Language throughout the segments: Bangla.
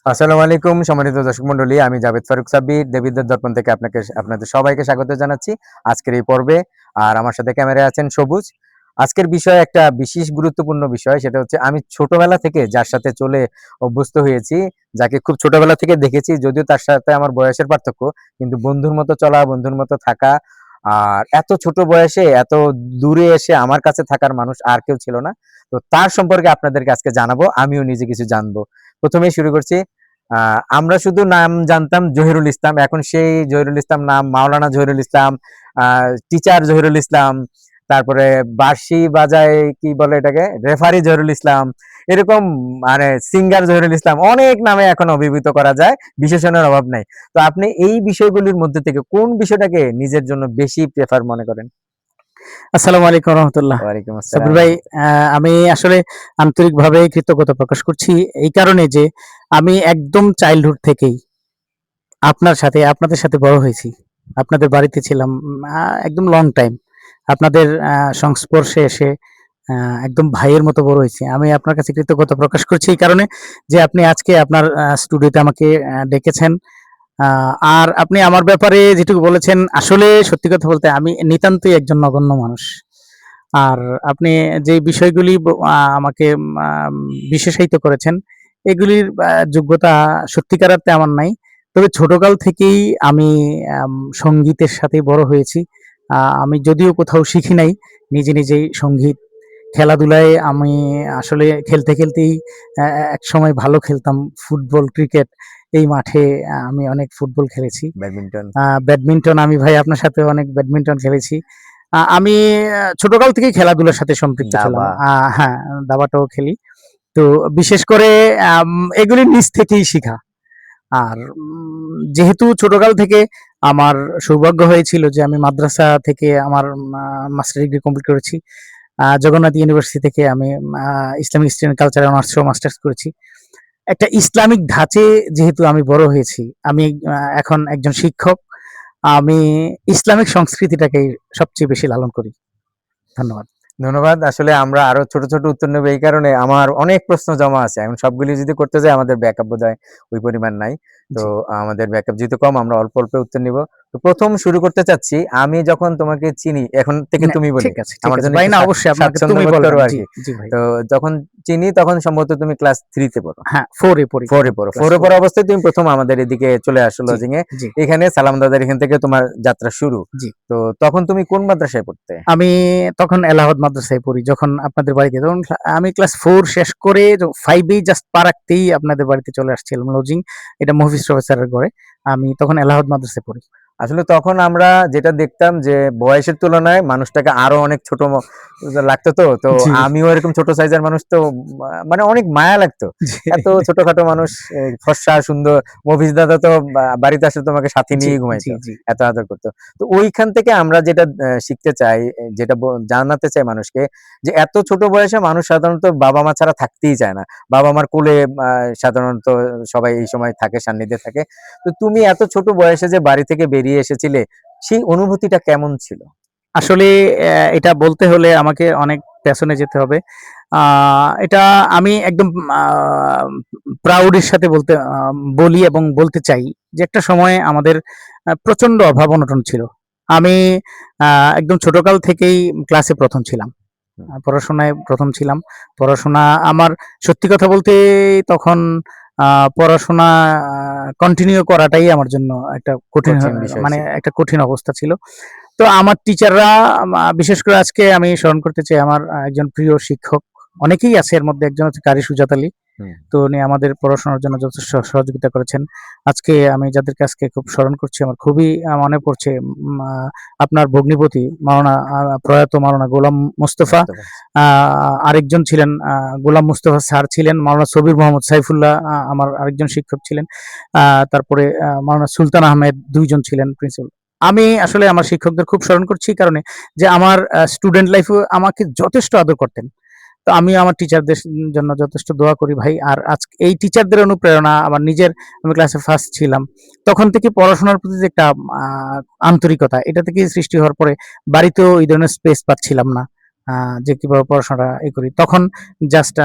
আসসালামু আলাইকুম সম্মানিত দর্শক মন্ডলী, আমি জাভেদ ফারুক সাব্বির দেবীদের দর্পণ থেকে আপনাদের সবাইকে স্বাগত জানাচ্ছি আজকের এই পর্বে। আর আমার সাথে ক্যামেরায় আছেন সবুজ। আজকের বিষয় একটা বিশেষ গুরুত্বপূর্ণ বিষয়, সেটা হচ্ছে আমি ছোটবেলা থেকে যার সাথে চলে অভ্যস্ত হয়েছি, যাকে খুব ছোটবেলা থেকে দেখেছি, যদিও তার সাথে আমার বয়সের পার্থক্য, কিন্তু বন্ধুর মতো চলা, বন্ধুর মতো থাকা, আর এত ছোট বয়সে এত দূরে এসে আমার কাছে থাকার মানুষ আর কেউ ছিল না। তো তার সম্পর্কে আপনাদেরকে আজকে জানাবো, আমিও নিজে কিছু জানবো। প্রথমেই শুরু করছি। আমরা শুধু নাম জানতাম জহিরুল ইসলাম, এখন সেই জহিরুল ইসলাম নাম মাওলানা জহিরুল ইসলাম, টিচার জহিরুল ইসলাম, তারপরে বাঁশি বাজায় কি বলে এটাকে, রেফারি জহিরুল ইসলাম, এরকম মানে সিঙ্গার জহিরুল ইসলাম, অনেক নামে এখন অভিহিত করা যায়, বিশেষণের অভাব নাই। তো আপনি এই বিষয়গুলির মধ্যে থেকে কোন বিষয়টাকে নিজের জন্য বেশি প্রেফার মনে করেন? আসসালামু আলাইকুম রহমতুল্লাহ। ওয়ালাইকুম সাব্বির আসসালাম। ভাই, আমি আসলে আন্তরিকভাবে কৃতজ্ঞতা প্রকাশ করছি এই কারণে যে আমি একদম চাইল্ডহুড থেকেই আপনাদের সাথে বড় হয়েছি। আপনাদের বাড়িতে ছিলাম একদম লং টাইম। আপনাদের সংস্পর্শে এসে একদম ভাইয়ের মতো বড় হয়েছি। আমি আপনার কাছে কৃতজ্ঞতা প্রকাশ করছি এই কারণে যে আপনি আজকে আপনার স্টুডিওতে আমাকে ডেকেছেন। আর আপনি আমার ব্যাপারে যেটুকু বলেছেন, আসলে সত্যি কথা বলতে আমি নিতান্তই একজন নগণ্য মানুষ। আর আপনি যে বিষয়গুলি আমাকে বিশেষায়িত করেছেন, এগুলির যোগ্যতা সত্যিকার অর্থে আমার নাই। তবে ছোটকাল থেকেই আমি সঙ্গীতের সাথে বড় হয়েছি। আমি যদিও কোথাও শিখি নাই, নিজেই সঙ্গীত, খেলাধুলায় আমি আসলে খেলতেই একসময় ভালো খেলতাম ফুটবল, ক্রিকেট। এই মাঠে আমি অনেক ফুটবল খেলেছি। ব্যাডমিন্টন। ব্যাডমিন্টন আমি ভাই আপনার সাথে অনেক ব্যাডমিন্টন খেলেছি। আমি ছোটকাল থেকেই খেলাধুলার সাথে সম্পৃক্ত ছিলাম। দাবা। হ্যাঁ, দাবাটাও খেলি। তো বিশেষ করে আম এগুলি নিজ থেকেই শিখা। আর যেহেতু ছোটকাল থেকে আমার সৌভাগ্য হয়েছিল যে আমি মাদ্রাসা থেকে আমার মাস্টার ডিগ্রি কমপ্লিট করেছি। জগন্নাথ ইউনিভার্সিটি থেকে আমি Islamic history and culture honours সহ মাস্টার্স করেছি। একটা ইসলামিক ধাঁচে যেহেতু আমি বড় হয়েছি, আমি এখন একজন শিক্ষক। আমি ইসলামিক সংস্কৃতিটাকেই সবচেয়ে বেশি লালন করি। ধন্যবাদ। ধন্যবাদ। আসলে আমরা আরো ছোট, ছোট উত্তর নেব, এই কারণে আমার অনেক প্রশ্ন জমা আছে। এখন সবগুলি যদি করতে যাই আমাদের ব্যাকআপ বোধহয় ওই পরিমাণ নাই। তো জি। আমাদের ব্যাকআপ যেহেতু কম, আমরা অল্প, অল্প উত্তর নিব। তো ১ম শুরু করতে চাচ্ছি, আমি যখন তোমাকে চিনি, এখন থেকে না, তুমি বলি। ঠিক আছে, ঠিক আমার আছে। জন্য ভাই একটু না, অবশ্যই আপনাকে স্বাচ্ছন্দ্য তুমি বোধ করো বলবেন। জি, আরকি। জি ভাই। তো যখন চিনি তখন সম্ভবত তুমি ক্লাস 3 তে পড়ো। হ্যাঁ, 4 এ পড়ি 4 এ তখন। পড়ো। ক্লাস 4 এ 4 পড়া এ। অবস্থায় তুমি ১ম আমাদের এদিকে চলে আসো জি, লজিং এ। জি, এখানে সালাম দাদার এখান থেকে তোমার যাত্রা শুরু। জি। তো তখন তুমি কোন মাদ্রাসায় পড়তে? আমি তখন এলাহাবাদ মাদ্রাসায় পড়ি। যখন আপনাদের বাড়িতে তখন আমি ক্লাস 4 শেষ করে 5 এই জাস্ট পা রাখতেই আপনাদের বাড়িতে চলে আসছিলাম লজিং। এটা মফিজ প্রফেসরের ঘরে। আমি তখন এলাহাবাদ মাদ্রাসায় পড়ি। আসলে তখন আমরা যেটা দেখতাম যে বয়সের তুলনায় মানুষটাকে আরো অনেক ছোট লাগতো। তো তো জি, আমিও এরকম ছোট সাইজের মানুষ, তো মানে অনেক মায়া লাগতো। জি, এত ছোটখাটো মানুষ, ফর্সা সুন্দর। মফিজ দাদা তো বাড়িতে আসলে তোমাকে সাথে জি, নিয়ে জি, ঘুমাইতো, জি। এত আদর করতো। তো ওইখান থেকে আমরা যেটা শিখতে চাই, যেটা জানাতে চাই মানুষকে, যে এত ছোট বয়সে মানুষ সাধারণত বাবা মা ছাড়া থাকতেই চায় না। বাবা মার কোলে সাধারণত সবাই এই সময় থাকে, সান্নিধ্যে থাকে। তো তুমি এত ছোট বয়সে যে বাড়ি থেকে বেরিয়ে এসেছিলে, সেই অনুভূতিটা কেমন ছিল? আসলে এটা বলতে হলে আমাকে অনেক পেছনে যেতে হবে। আ এটা আমি একদম আ প্রাউড এর সাথে বলি এবং বলতে চাই যে একটা সময়ে আমাদের প্রচন্ড অভাব-অনটন ছিল। আমি আ একদম ছোটকাল থেকেই ক্লাসে ১ম ছিলাম। হুম, পড়াশোনায় ১ম ছিলাম। পড়াশোনা আমার সত্যি কথা বলতে তখন আ পড়াশোনা কন্টিনিউ করাটাই আমার জন্য একটা কঠিন কঠিন বিষয় মানে ছিল। একটা কঠিন অবস্থা ছিল। তো আমার টিচাররা বিশেষ করে আজকে আমি স্মরণ করতে চাই আমার একজন প্রিয় শিক্ষক। অনেকেই আছে, এর মধ্যে একজন হচ্ছে কারি সুজাত আলী। হুম। তো উনি আমাদের পড়াশোনার জন্য যথেষ্ট সহযোগিতা করেছেন। আজকে আমি যাদেরকে আজকে খুব স্মরণ করছি, আমার খুবই মনে পড়ছে আপনার ভগ্নিপতি মাওলানা প্রয়াত মাওলানা গোলাম মোস্তফা। বুঝতে পারছি। আ আরেকজন ছিলেন গোলাম মোস্তফা স্যার ছিলেন, মাওলানা সবির মোহাম্মদ সাইফুল্লাহ আমার আরেকজন শিক্ষক ছিলেন। আ তারপরে মাওলানা সুলতান আহমেদ ২ জন ছিলেন প্রিন্সিপাল। আমি আসলে আমার শিক্ষকদের খুব স্মরণ করছি এই কারণে যে আমার স্টুডেন্ট লাইফেও আমাকে যথেষ্ট আদর করতেন। তো আমিও আমার টিচারদের জন্য যথেষ্ট দোয়া করি ভাই। আর এই টিচারদের অনুপ্রেরণা আমার নিজের, আমি ক্লাসে ফার্স্ট ছিলাম। তখন থেকে পড়াশোনার প্রতি যে একটা আ আন্তরিকতা, এটা থেকেই সৃষ্টি হওয়ার পরে বাড়িতেও এই ধরনের স্পেস পাচ্ছিলাম না। যে কিভাবে পড়াশোনাটা করি, তখন জাস্ট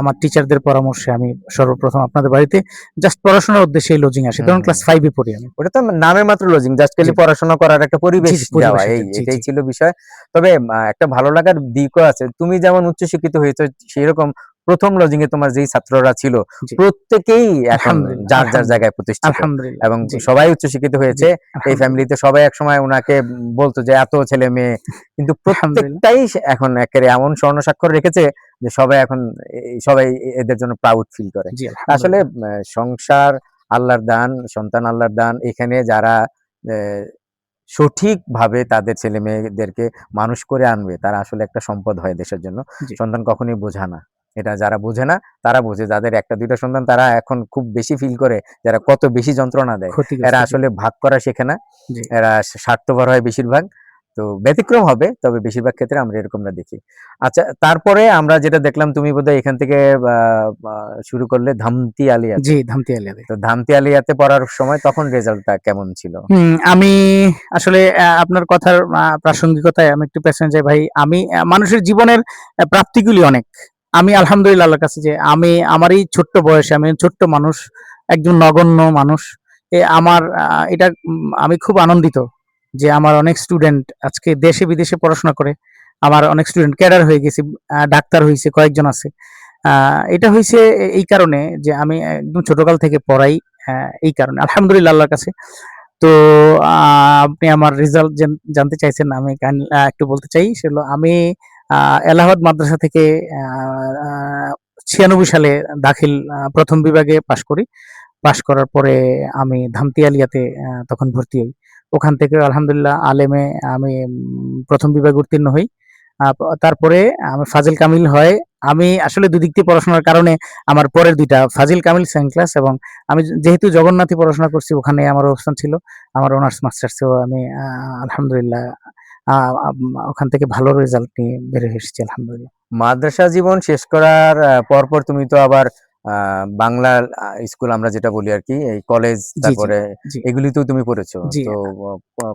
আমার টিচারদের পরামর্শে আমি সর্বপ্রথম আপনাদের বাড়িতে জাস্ট পড়াশোনার উদ্দেশ্যে লজিং আসি, হুম, তখন হুম। ক্লাস 5 এ পড়ি আমি। ওটা তো নামে মাত্র লজিং, জাস্ট জি, খালি পড়াশোনা করার একটা জি, পরিবেশ জি, দেওয়া, পরিবেশের এই জন্য। জি, এটাই জি। ছিল বিষয়। তবে একটা ভালো লাগার দিকও আছে। তুমি যেমন উচ্চশিক্ষিত হয়েছো, সেরকম প্রথম লজিং এ তোমার যেই ছাত্ররা ছিল জি। প্রত্যেকেই এখন আলহামদুলিল্লাহ, যার যার আলহামদুলিল্লাহ, জায়গায় প্রতিষ্ঠিত আলহামদুলিল্লাহ। এবং জি, সবাই উচ্চশিক্ষিত জি, হয়েছে। এই আলহামদুলিল্লাহ, ফ্যামিলিতে সবাই একসময় উনাকে বলতো যে এত ছেলে মেয়ে, কিন্তু আলহামদুলিল্লাহ। প্রত্যেকটাই এখন একেবারে এমন স্বর্ণ স্বাক্ষর রেখেছে যে সবাই এখন সবাই এদের জন্য প্রাউড ফিল করে। জি, আসলে আলহামদুলিল্লাহ। সংসার আল্লাহর দান, সন্তান আল্লাহর দান। এখানে যারা সঠিকভাবে তাদের ছেলে-মেয়েদেরকে মানুষ করে আনবে, তারা আসলে একটা সম্পদ হয় দেশের জন্য। জি, সন্তান কখনোই বোঝা না। এটা যারা বোঝে না, তারা বোঝে। যাদের ১ টা ২ টা সন্তান, তারা এখন খুব বেশি ফিল করে, যারা কত বেশি যন্ত্রণা দেয়। এরা ক্ষতিগ্রস্ত। জি, আসলে ভাগ করা শেখে না। জি। এরা স্বার্থপর হয় বেশিরভাগ। তো ব্যতিক্রম হবে, তবে বেশিরভাগ ক্ষেত্রে আমরা এরকমটা দেখি। আচ্ছা, তারপরে আমরা যেটা দেখলাম, তুমি বোধহয় এখান থেকে আ আ শুরু করলে ধামতি আলিয়াতে। জি, ধামতি আলিয়াতে। তো ধামতি আলিয়াতে পড়ার সময় তখন রেজাল্টটা কেমন ছিল? আমি আসলে আপনার কথার প্রাসঙ্গিকতায় আমি একটু পেছনে যাই ভাই। আমি মানুষের জীবনের প্রাপ্তিগুলি অনেক। আমি আলহামদুলিল্লাহ আল্লাহর কাছে যে আমি আমার এই ছোট্ট বয়সে আমি ছোট্ট মানুষ, একজন নগণ্য মানুষ। আমার এটা আমি খুব আনন্দিত যে আমার অনেক স্টুডেন্ট আজকে দেশে বিদেশে পড়াশোনা করে। আমার অনেক স্টুডেন্ট ক্যাডার হয়ে গেছে, ডাক্তার হইছে, কয়েকজন আছে। আ এটা হইছে এই কারণে যে আমি একদম ছোটকাল থেকে পড়াই, এই কারণে। আলহামদুলিল্লাহ আল্লাহর কাছে। তো আ আপনি আমার রেজাল্ট জানতে চাইছেন। আমি একটু বলতে চাই। সেটা হলো আমি আ এলাহাবাদ মাদ্রাসা থেকে আ আ ৯৬ সালে দাখিল ১ম বিভাগে পাস করি। পাস করার পরে আমি ধামতি আলিয়াতে তখন ভর্তি হই। ওখান থেকে আলহামদুলিল্লাহ আলেমে আমি ১ম বিভাগে উত্তীর্ণ হই। তারপরে আমার ফাজিল কামিল হয়। আমি আসলে দুদিক দিয়ে পড়াশোনার কারণে আমার পরের ২ টা ফাজিল কামিল সেকেন্ড ক্লাস, এবং আমি যেহেতু জগন্নাথে পড়াশোনা করছি ওখানে আমার অবস্থান ছিল। আমার অনার্স মাস্টার্সেও আমি আলহামদুলিল্লাহ আ আম ওখান থেকে ভালো রেজাল্ট নিয়ে বের হয়ে এসেছি আলহামদুলিল্লাহ। মাদ্রাসা জীবন শেষ করার পরপর তুমি তো আবার আ বাংলা স্কুল আমরা যেটা বলি আরকি, এই কলেজ, জি, জি, তারপরে জি, এগুলিতেও তুমি পড়েছো। জি। তো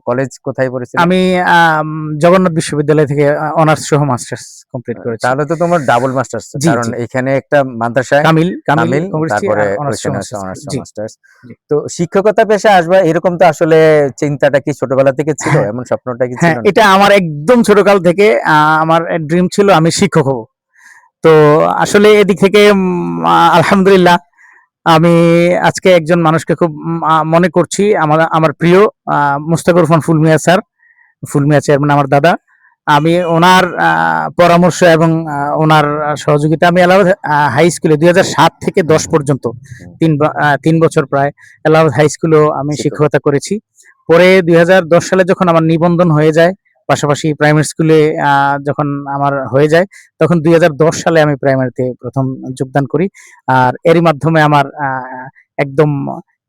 কলেজ কোথায় পড়েছিলে? আমি আম জগন্নাথ বিশ্ববিদ্যালয় থেকে অনার্স সহ মাস্টার্স কমপ্লিট করেছি। তাহলে তো তোমার ডাবল মাস্টার্স। জি, কারণ জি। এখানে একটা মাদ্রাসায় কামিল কামিল, করেছি তারপরে আর অনার্স সহ ওইখানে মাস্টার্স অনার্স জি, মাস্টার্স। জি। তো শিক্ষকতা পেশায় আসবা এরকম তো আসলে চিন্তাটা কি ছোটবেলা থেকে ছিল? হ্যাঁ, এমন স্বপ্নটা কি ছিল হ্যাঁ, নাকি? এটা আমার একদম ছোটকাল থেকে আমার ড্রিম ছিল আমি শিক্ষক হব। তো আসলে এদিক থেকে আলহামদুলিল্লাহ আমি আজকে একজন মানুষকে খুব মনে করছি। আমার প্রিয় মুস্তাকুর রহমান ফুলমিয়া স্যার, ফুলমিয়া চেয়ারম্যান আমার দাদা। আমি ওনার পরামর্শ এবং ওনার সহযোগিতা আমি এলাহাবাদ হাই স্কুলে ২০০৭ থেকে হুম, ১০ হুম, পর্যন্ত হুম। ৩ বছর প্রায় এলাহাবাদ হাই স্কুলেও আমি শিক্ষকতা। শিক্ষকতা করেছি। পরে ২০১০ সালে যখন আমার নিবন্ধন হয়ে যায়, পাশাপাশি প্রাইমারি স্কুলে যখন আমার হয়ে যায়, তখন ২০১০ সালে আমি প্রাইমারিতে ১ম যোগদান করি। আর এরই মাধ্যমে আমার একদম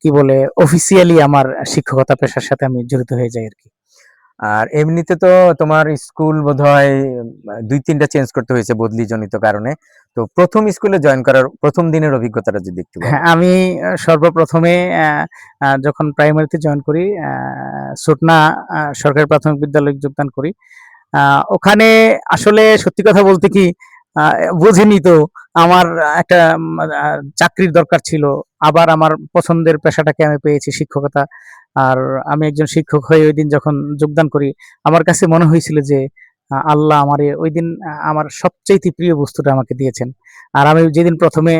কি বলে অফিসিয়ালি আমার শিক্ষকতা পেশার সাথে আমি জড়িত হয়ে যাই আরকি। আর এমনিতে তো তোমার স্কুল বোধহয় ২-৩ টা চেঞ্জ করতে হয়েছে বদলিজনিত কারণে। তো ১ম স্কুলে জয়েন করার ১ম দিনের অভিজ্ঞতাটা যদি একটু হ্যাঁ, বলো? আমি সর্বপ্রথমে যখন প্রাইমারিতে জয়েন করি, সুটনা সরকারি প্রাথমিক বিদ্যালয়ে যোগদান করি। আ ওখানে আসলে সত্যি কথা বলতে কি আ বুঝিনি তো আমার একটা চাকরির দরকার ছিল। আবার আমার পছন্দের পেশাটাকে আমি পেয়েছি শিক্ষকতা। আর আমি একজন শিক্ষক হয়ে ঐদিন যখন যোগদান করি, আমার কাছে মনে হয়েছিল যে আল্লাহ আমারে ঐদিন আমার সবচাইতে প্রিয় বস্তুটা আমাকে দিয়েছেন। আর আমি যেদিন ১ম এ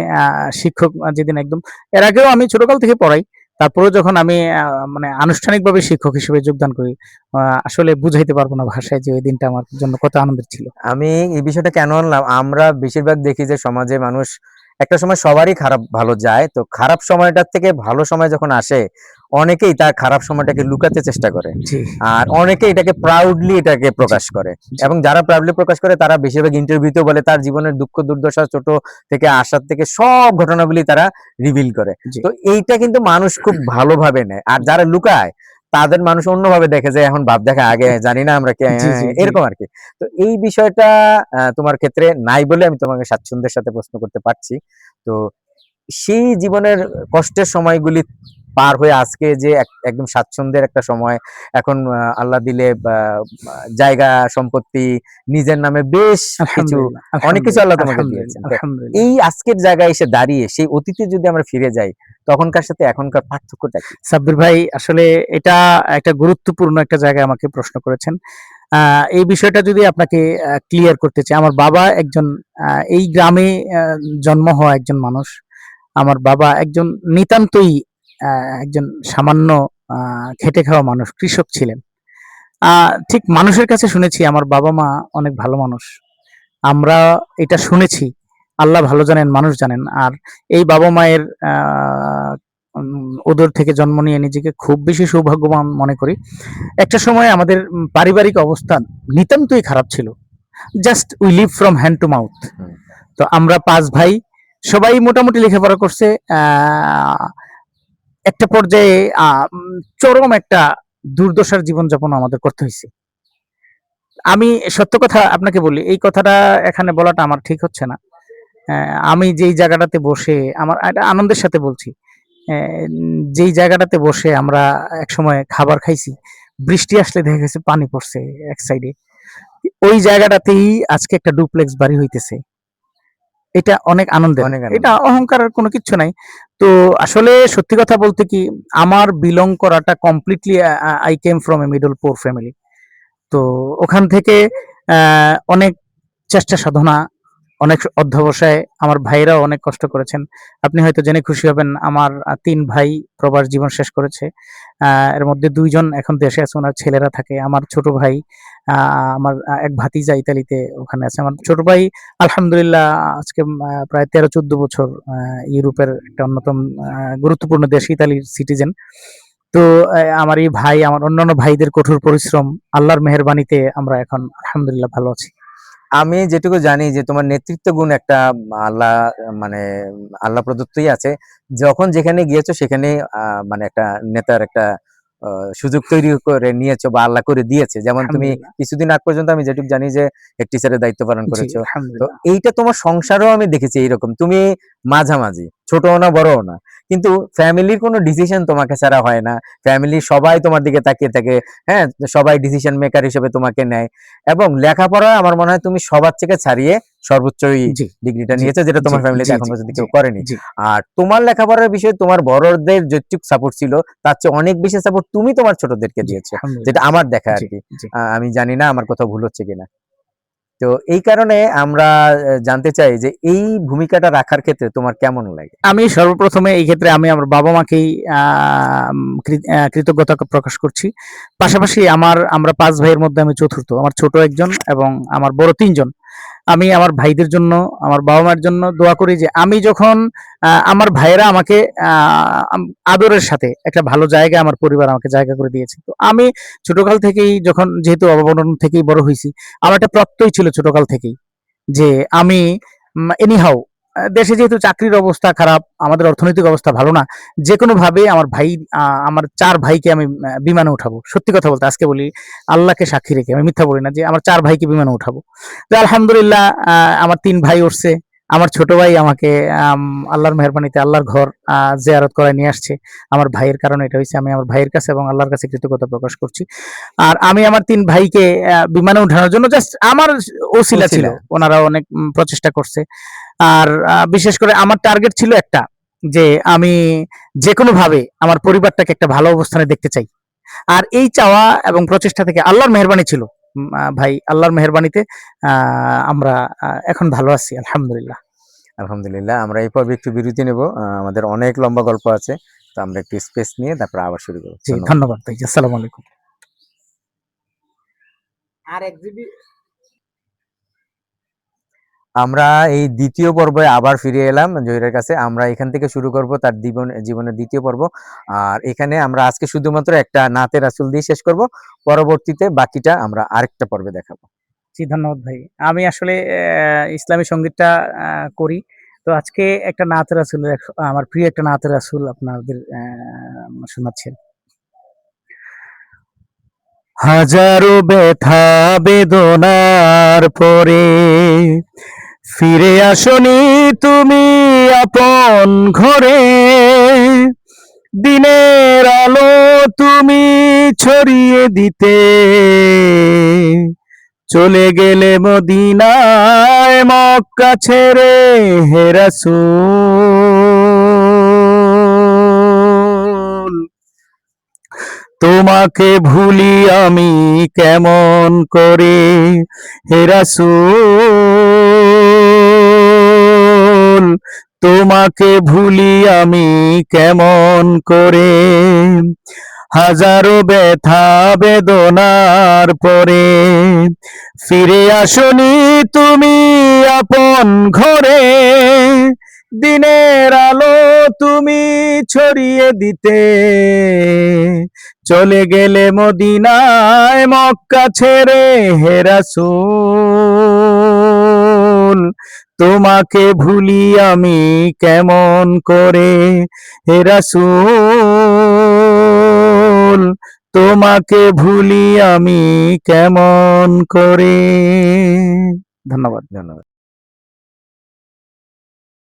শিক্ষক যেদিন একদম এর আগেও আমি ছোটকাল থেকে পড়াই। তারপরেও যখন আমি মানে আনুষ্ঠানিকভাবে শিক্ষক হিসেবে যোগদান করি, আ আসলে বুঝাইতে পারব না ভাষায় যে ওই দিনটা আমার জন্য কত আনন্দের ছিল। আমি এই বিষয়টা কেন আনলাম, আমরা বেশিরভাগ দেখি যে সমাজে মানুষ একটা সময় সবারই খারাপ ভালো যায়। তো খারাপ সময়টার থেকে ভালো সময় যখন আসে, অনেকেই তার খারাপ সময়টাকে লুকাতে চেষ্টা করে। জি, আর অনেকে এটাকে প্রাউডলি এটাকে জি, প্রকাশ করে। জি, এবং যারা প্রাউডলি প্রকাশ করে তারা বেশিরভাগ ইন্টারভিউতেও বলে তার জীবনের দুঃখ দুর্দশা, ছোট থেকে আসার থেকে সব ঘটনাগুলি তারা রিভিল করে। জি, তো এইটা কিন্তু মানুষ খুব ভালোভাবে নেয়। আর যারা লুকায় তাদের মানুষ অন্যভাবে দেখে, যে এখন ভাব দেখা আগে জানি না আমরা কে, জি, জি, জি। এরকম আরকি। তো এই বিষয়টা তোমার ক্ষেত্রে নাই বলে আমি তোমাকে স্বাচ্ছন্দ্যের সাথে প্রশ্ন করতে পারছি। তো সেই জীবনের কষ্টের সময়গুলি পার হয়ে আজকে যে একদম স্বাচ্ছন্দ্যের একটা সময়, এখন আল্লাহ দিলে জায়গা সম্পত্তি নিজের নামে বেশ কিছু আলহামদুলিল্লাহ, অনেক কিছু আল্লাহ তোমাকে আলহামদুলিল্লাহ, দিয়েছেন। তো আলহামদুলিল্লাহ। এই আজকের জায়গায় এসে দাঁড়িয়ে সেই অতীতে যদি আমরা ফিরে যাই, তখনকার সাথে এখনকার পার্থক্যটা কি? সাব্বির ভাই, আসলে এটা একটা গুরুত্বপূর্ণ একটা জায়গায় আমাকে প্রশ্ন করেছেন। এই বিষয়টা যদি আপনাকে ক্লিয়ার করতে চাই, আমার বাবা একজন এই গ্রামে জন্ম হওয়া একজন মানুষ। আমার বাবা একজন নিতান্তই একজন সামান্য খেটে খাওয়া মানুষ, কৃষক ছিলেন। ঠিক মানুষের কাছে শুনেছি আমার বাবা-মা অনেক ভালো মানুষ। আমরা এটা শুনেছি। আল্লাহ ভালো জানেন, মানুষ জানেন। আর এই বাবা-মায়ের উদর থেকে জন্ম নিয়ে নিজেকে খুব বেশি সৌভাগ্যবান মনে করি। একটা সময় আমাদের পারিবারিক অবস্থা নিতান্তই খারাপ ছিল। Just we live from hand to mouth. হুম। তো আমরা ৫ ভাই, সবাই মোটামুটি লেখাপড়া করছে। একটা পর্যায়ে চরম একটা দুর্দশার জীবনযাপন আমাদের করতে হইছে। আমি সত্য কথা আপনাকে বলি, এই কথাটা এখানে বলাটা আমার ঠিক হচ্ছে না। আমি যেই জায়গাটাতে বসে, আমার এটা আনন্দের সাথে বলছি, যেই জায়গাটাতে বসে আমরা একসময় খাবার খাইছি, বৃষ্টি আসলে দেখা গেছে পানি পড়ছে এক সাইডে। ওই জায়গাটাতেই আজকে একটা ডুপ্লেক্স বাড়ি হইতেছে। এটা অনেক আনন্দের। অনেক আনন্দ। এটা অহংকারের কোনো কিচ্ছু নাই। তো আসলে সত্যি কথা বলতে কি, আমার বিলং করাটা completely I came from a middle poor family. তো ওখান থেকে অনেক চেষ্টা সাধনা, অনেক অধ্যবসায়, আমার ভাইরাও অনেক কষ্ট করেছেন। আপনি হয়তো জেনে খুশি হবেন, আমার ৩ ভাই প্রবাস জীবন শেষ করেছে। এর মধ্যে ২ জন এখন দেশে আছে, ওনার ছেলেরা থাকে। আমার ছোট ভাই, আমার এক ভাতিজা ইতালিতে ওখানে আছে। আমার ছোট ভাই আলহামদুলিল্লাহ আজকে প্রায় ১৩-১৪ বছর ইউরোপের একটা অন্যতম গুরুত্বপূর্ণ দেশ ইতালির সিটিজেন। তো আমার এই ভাই, আমার অন্যান্য ভাইদের কঠোর পরিশ্রম, আল্লাহর মেহেরবানিতে আমরা এখন আলহামদুলিল্লাহ ভালো আছি। আমি যেটুকু জানি যে তোমার নেতৃত্ব গুণ একটা আল্লাহ মানে আল্লাহ প্রদত্তই আছে। যখন যেখানে গিয়েছো সেখানে মানে একটা নেতার একটা সুযোগ তৈরি করে নিয়েছো বা আল্লাহ করে দিয়েছে। যেমন তুমি আলহামদুলিল্লাহ। কিছুদিন আগ পর্যন্ত আমি যেটুকু জানি যে হেড টিচারের দায়িত্ব পালন জি, করেছো। তো আলহামদুলিল্লাহ। এইটা তোমার সংসারেও আমি দেখেছি এইরকম। তুমি মাঝামাঝি, ছোটও না বড়ও না। কিন্তু ফ্যামিলির কোনো ডিসিশন তোমাকে ছাড়া হয় না। ফ্যামিলির সবাই তোমার দিকে তাকিয়ে থাকে। হ্যাঁ? সবাই ডিসিশন মেকার হিসেবে তোমাকে নেয়। এবং লেখাপড়া আমার মনে হয় তুমি সবার থেকে ছাড়িয়ে সর্বোচ্চই জি, ডিগ্রিটা জি, নিয়েছো, যেটা জি, তোমার ফ্যামিলিতে জি, এখন জি, পর্যন্ত জি, কেউ করেনি। জি। আর তোমার লেখাপড়ার বিষয়ে তোমার বড়দের যেটুক সাপোর্ট ছিল, তার চেয়ে অনেক বেশি সাপোর্ট তুমি তোমার ছোটদেরকে জি, দিয়েছো। যেটা আলহামদুলিল্লাহ। আমার দেখা জি, আরকি। জি। আমি জানি না আমার কোথাও ভুল হচ্ছে কিনা। তো এই কারণে আমরা জানতে চাই যে এই ভূমিকাটা রাখার ক্ষেত্রে তোমার কেমন লাগে? আমি সর্বপ্রথমে এই ক্ষেত্রে আমি আমার বাবা-মাকেই কৃতজ্ঞতা প্রকাশ করছি। পাশাপাশি আমরা ৫ ভাইয়ের মধ্যে আমি চতুর্থ। আমার ছোট একজন এবং আমার বড় ৩ জন। আমি আমার ভাইদের জন্য, আমার বাবা-মায়ের জন্য দোয়া করি যে আমি যখন আমার ভাইয়েরা আমাকে আ আম আদরের সাথে একটা ভালো জায়গায় আমার পরিবার আমাকে জায়গা করে দিয়েছে। তো আমি ছোটকাল থেকেই, যখন যেহেতু অভাব-অনটন থেকেই বড় হইছি, আমার একটা প্রত্যয় ছিল ছোটকাল থেকেই যে আমি এনিহাউ দেশে যেহেতু চাকরির অবস্থা খারাপ, আমাদের অর্থনৈতিক অবস্থা ভালো না। যেকোনোভাবে আমার ৪ ভাইকে আমি বিমানে উঠাবো। সত্যি কথা বলতে আজকে বলি, আল্লাহকে সাক্ষী রেখে আমি মিথ্যা বলি না, যে আমার ৪ ভাইকে বিমানে উঠাবো। তো আলহামদুলিল্লাহ আমার ৩ ভাই উঠছে। আমার ছোট ভাই আমাকে আম আল্লাহর মেহেরবানিতে আল্লাহর ঘর জিয়ারত করায় নিয়ে আসছে। আমার ভাইয়ের কারণে এটা হইছে। আমি আমার ভাইয়ের কাছে এবং আল্লাহর কাছে কৃতজ্ঞতা প্রকাশ করছি। আর আমি আমার ৩ ভাইকে বিমানে উঠানোর জন্য জাস্ট আমার ওসিলা ছিল। ওসিলা। ওনারা অনেক প্রচেষ্টা করছে। আর বিশেষ করে আমার টার্গেট ছিল একটা, যে আমি যেকোনোভাবে আমার পরিবারটাকে একটা ভালো অবস্থানে দেখতে চাই। আর এই চাওয়া এবং প্রচেষ্টা থেকে আল্লাহর মেহেরবানি ছিল। ভাই, আল্লাহর মেহেরবানিতে আমরা এখন ভালো আছি আলহামদুলিল্লাহ। আলহামদুলিল্লাহ। আমরা এই পর্বে একটু বিরতি নেব। আমাদের অনেক লম্বা গল্প আছে। তো আমরা একটু স্পেস নিয়ে তারপর আবার শুরু করব। জি, ধন্যবাদ। ধন্যবাদ ভাই। আসসালামু আলাইকুম। আর এক্সিবি আমরা এই দ্বিতীয় পর্বে আবার ফিরে এলাম জহিরের কাছে। আমরা এখান থেকে শুরু করব তার জীবনের দ্বিতীয় পর্ব। আর এখানে আমরা আজকে শুধুমাত্র একটা নাতে রাসূল দিয়ে শেষ করব। পরবর্তীতে বাকিটা আমরা আরেকটা পর্বে দেখাবো। জি, ধন্যবাদ ভাই। আমি আসলে ইসলামী সংগীতটা করি। তো আজকে একটা নাতে রাসূলের আমার প্রিয় একটা নাতে রাসূল আপনাদের শোনাচ্ছি। হাজারো ব্যথা বেদনার পরে ফিরে আসনি তুমি আপন ঘরে, দিনের আলো তুমি ছড়িয়ে দিতে চলে গেলে মদিনায় মক্কা ছেড়ে হে রাসূল। তোমাকে ভুলি আমি কেমন করে হে রাসূল, তোমাকে ভুলি আমি কেমন করে। হাজারো ব্যথা বেদনার পরে ফিরে আসনি তুমি আপন ঘরে, দিনের আলো তুমি ছড়িয়ে দিতে চলে গেলে মদিনায় মক্কা ছেড়ে হে রাসূল। তোমাকে ভুলি আমি কেমন করে হে রাসূল, তোমাকে ভুলি আমি কেমন করে। ধন্যবাদ। ধন্যবাদ।